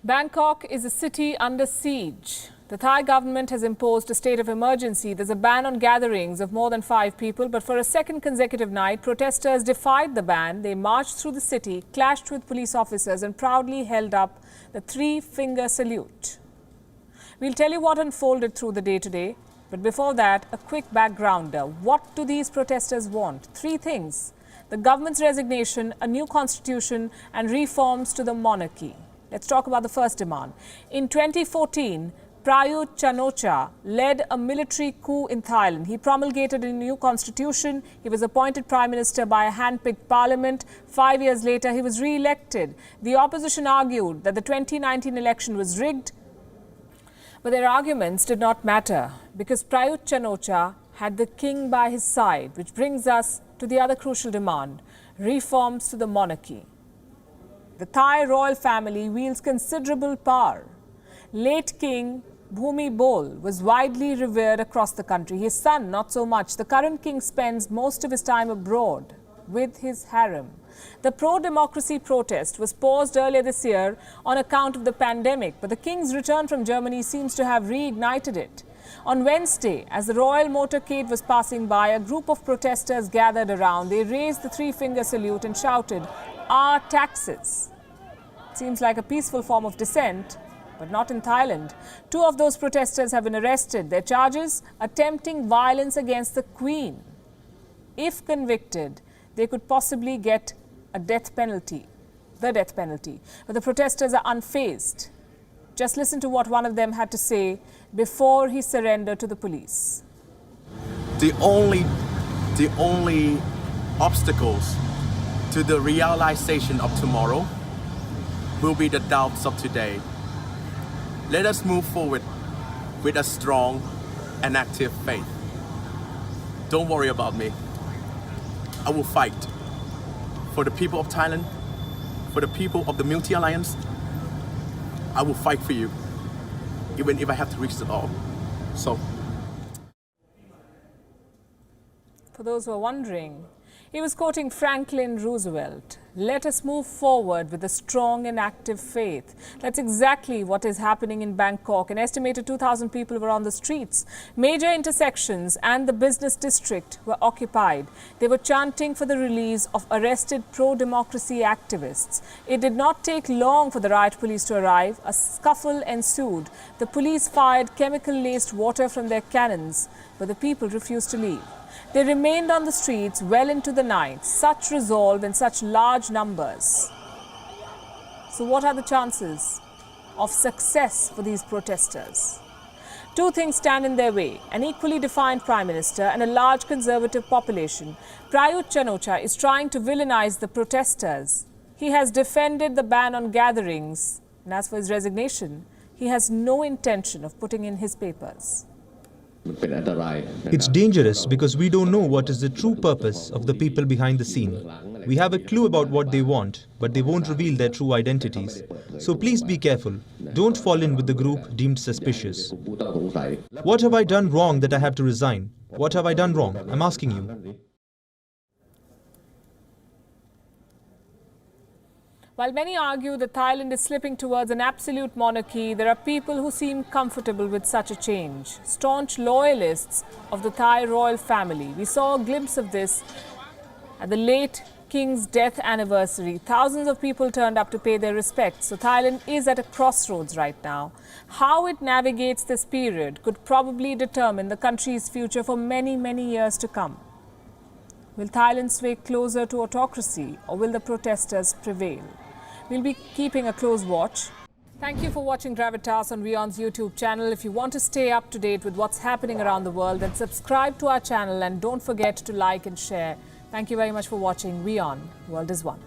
Bangkok is a city under siege. The Thai government has imposed a state of emergency. There's a ban on gatherings of more than 5 people, but for a second consecutive night, protesters defied the ban. They marched through the city, clashed with police officers and proudly held up the 3-finger salute. We'll tell you what unfolded through the day today, but before that, a quick backgrounder. What do these protesters want? 3 things: the government's resignation, a new constitution and reforms to the monarchy. Let's talk about the first demand. In 2014, Prayut Chan-o-cha led a military coup in Thailand. He promulgated a new constitution. He was appointed prime minister by a hand-picked parliament. 5 years later, he was re-elected. The opposition argued that the 2019 election was rigged, but their arguments did not matter because Prayut Chan-o-cha had the king by his side, which brings us to the other crucial demand: reforms to the monarchy. The Thai royal family wields considerable power. Late King Bhumibol was widely revered across the country. His son, not so much. The current king spends most of his time abroad with his harem. The pro-democracy protest was paused earlier this year on account of the pandemic, but the king's return from Germany seems to have reignited it. On Wednesday, as the royal motorcade was passing by, a group of protesters gathered around. They raised the 3-finger salute and shouted, "Our taxes." Seems like a peaceful form of dissent, but not in Thailand. 2 of those protesters have been arrested. Their charges: attempting violence against the Queen. If convicted, they could possibly get a death penalty, the death penalty. But the protesters are unfazed. Just listen to what one of them had to say before he surrendered to the police. The only obstacles to the realization of tomorrow will be the doubts of today. Let us move forward with a strong and active faith. Don't worry about me. I will fight for the people of Thailand, for the people of the multi-alliance. I will fight for you, even if I have to risk it all. So, for those who are wondering, he was quoting Franklin Roosevelt. Let us move forward with a strong and active faith. That's exactly what is happening in Bangkok. An estimated 2,000 people were on the streets. Major intersections and the business district were occupied. They were chanting for the release of arrested pro-democracy activists. It did not take long for the riot police to arrive. A scuffle ensued. The police fired chemical-laced water from their cannons, but the people refused to leave. They remained on the streets well into the night. Such resolve in such large numbers. So what are the chances of success for these protesters? 2 things stand in their way: an equally defiant prime minister and a large conservative population. Prayut Chan-o-cha is trying to villainize the protesters. He has defended the ban on gatherings, and as for his resignation, he has no intention of putting in his papers. It's dangerous because we don't know what is the true purpose of the people behind the scene. We have a clue about what they want, but they won't reveal their true identities. So please be careful. Don't fall in with the group deemed suspicious. What have I done wrong that I have to resign? What have I done wrong? I'm asking you. While many argue that Thailand is slipping towards an absolute monarchy, there are people who seem comfortable with such a change. Staunch loyalists of the Thai royal family. We saw a glimpse of this at the late king's death anniversary. Thousands of people turned up to pay their respects. So Thailand is at a crossroads right now. How it navigates this period could probably determine the country's future for many, many years to come. Will Thailand sway closer to autocracy, or will the protesters prevail? We'll be keeping a close watch. Thank you for watching Gravitas on WION's YouTube channel. If you want to stay up to date with what's happening around the world, then subscribe to our channel and don't forget to like and share. Thank you very much for watching WION. World is One.